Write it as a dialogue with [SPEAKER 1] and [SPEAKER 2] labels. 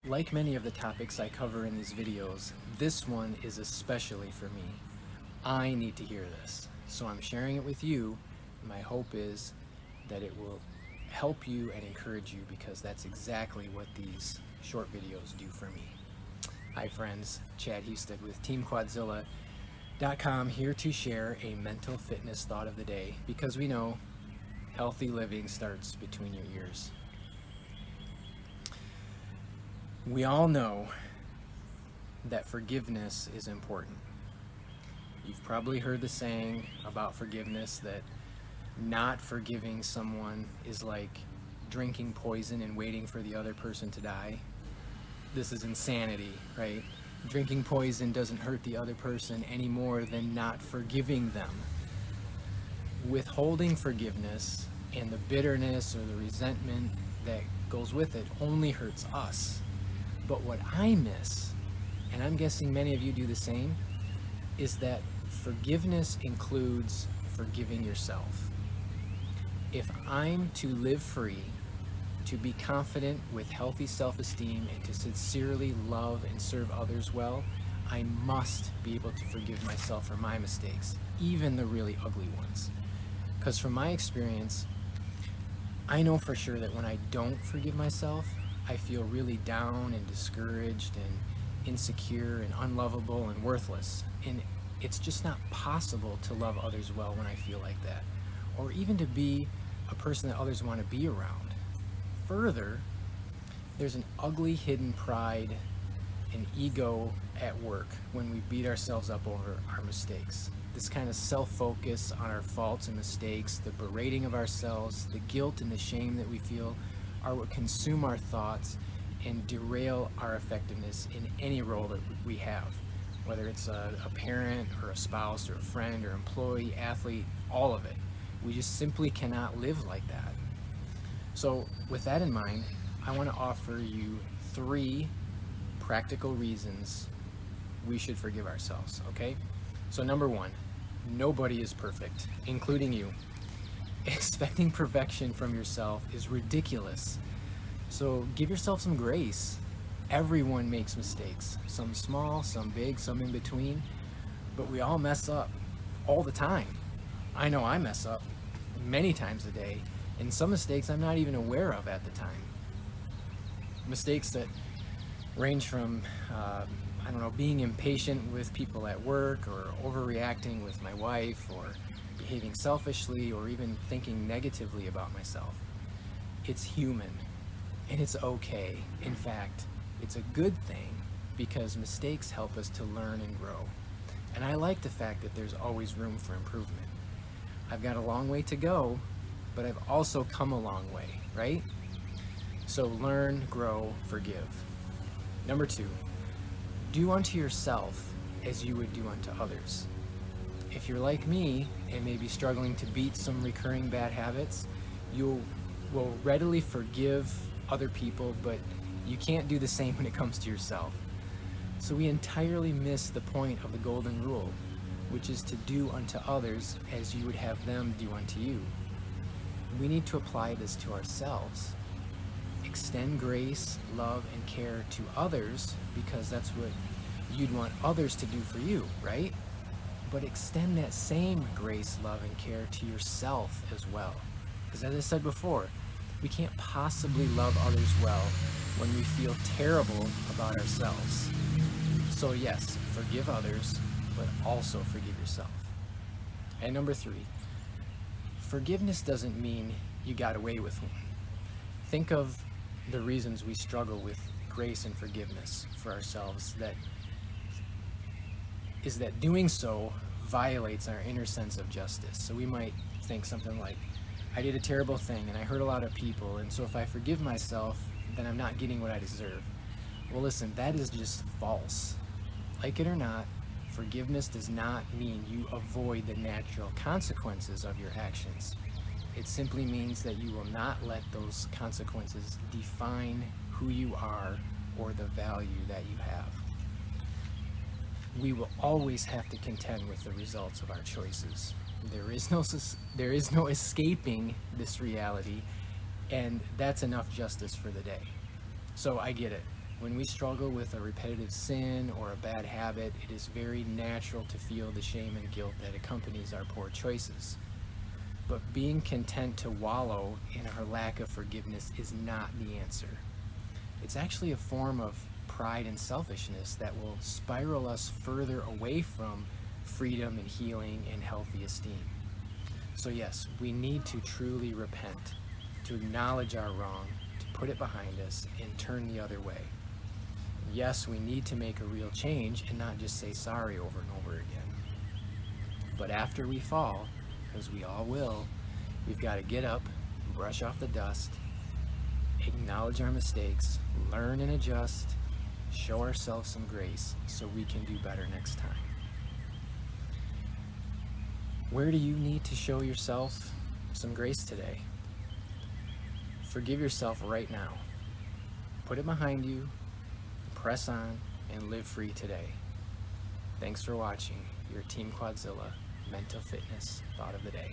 [SPEAKER 1] Like many of the topics I cover in these videos, this one is especially for me. I need to hear this, so I'm sharing it with you. My hope is that it will help you and encourage you, because that's exactly what these short videos do for me. Hi friends, Chad Husted with TeamQuadzilla.com, here to share a mental fitness thought of the day, because we know healthy living starts between your ears. We all know that forgiveness is important. You've probably heard the saying about forgiveness that not forgiving someone is like drinking poison and waiting for the other person to die. This is insanity, right? Drinking poison doesn't hurt the other person any more than not forgiving them. Withholding forgiveness and the bitterness or the resentment that goes with it only hurts us. But what I miss, and I'm guessing many of you do the same, is that forgiveness includes forgiving yourself. If I'm to live free, to be confident with healthy self-esteem, and to sincerely love and serve others well, I must be able to forgive myself for my mistakes, even the really ugly ones. Because from my experience, I know for sure that when I don't forgive myself, I feel really down and discouraged and insecure and unlovable and worthless. And it's just not possible to love others well when I feel like that, or even to be a person that others want to be around. Further, there's an ugly hidden pride and ego at work when we beat ourselves up over our mistakes. This kind of self-focus on our faults and mistakes, the berating of ourselves, the guilt and the shame that we feel are what consume our thoughts and derail our effectiveness in any role that we have, whether it's a parent or a spouse or a friend or employee, athlete, all of it. We just simply cannot live like that. So with that in mind, I want to offer you 3 practical reasons we should forgive ourselves, okay? So number 1, nobody is perfect, including you. Expecting perfection from yourself is ridiculous. So give yourself some grace. Everyone makes mistakes, some small, some big, some in between, but we all mess up all the time. I know I mess up many times a day, and some mistakes I'm not even aware of at the time. Mistakes that range from, being impatient with people at work, or overreacting with my wife, or behaving selfishly, or even thinking negatively about myself. It's human, and it's okay. In fact, it's a good thing, because mistakes help us to learn and grow. And I like the fact that there's always room for improvement. I've got a long way to go, but I've also come a long way, right? So learn, grow, forgive. Number 2, do unto yourself as you would do unto others. If you're like me and maybe struggling to beat some recurring bad habits, you will readily forgive other people, but you can't do the same when it comes to yourself. So we entirely miss the point of the golden rule, which is to do unto others as you would have them do unto you. We need to apply this to ourselves. Extend grace, love, and care to others, because that's what you'd want others to do for you, right? But extend that same grace, love, and care to yourself as well. Because as I said before, we can't possibly love others well when we feel terrible about ourselves. So yes, forgive others, but also forgive yourself. And number 3, forgiveness doesn't mean you got away with one. Think of the reasons we struggle with grace and forgiveness for ourselves, that doing so violates our inner sense of justice. So we might think something like, I did a terrible thing and I hurt a lot of people, and so if I forgive myself, then I'm not getting what I deserve. Well, listen, that is just false. Like it or not, forgiveness does not mean you avoid the natural consequences of your actions. It simply means that you will not let those consequences define who you are or the value that you have. We will always have to contend with the results of our choices. There is no escaping this reality, and that's enough justice for the day. So I get it. When we struggle with a repetitive sin or a bad habit, it is very natural to feel the shame and guilt that accompanies our poor choices. But being content to wallow in our lack of forgiveness is not the answer. It's actually a form of pride and selfishness that will spiral us further away from freedom and healing and healthy esteem. So yes, we need to truly repent, to acknowledge our wrong, to put it behind us, and turn the other way. Yes, we need to make a real change and not just say sorry over and over again. But after we fall, because we all will, we've got to get up, brush off the dust, acknowledge our mistakes, learn and adjust, show ourselves some grace so we can do better next time. Where do you need to show yourself some grace today? Forgive yourself right now. Put it behind you, press on, and live free today. Thanks for watching your Team Quadzilla Mental Fitness Thought of the Day.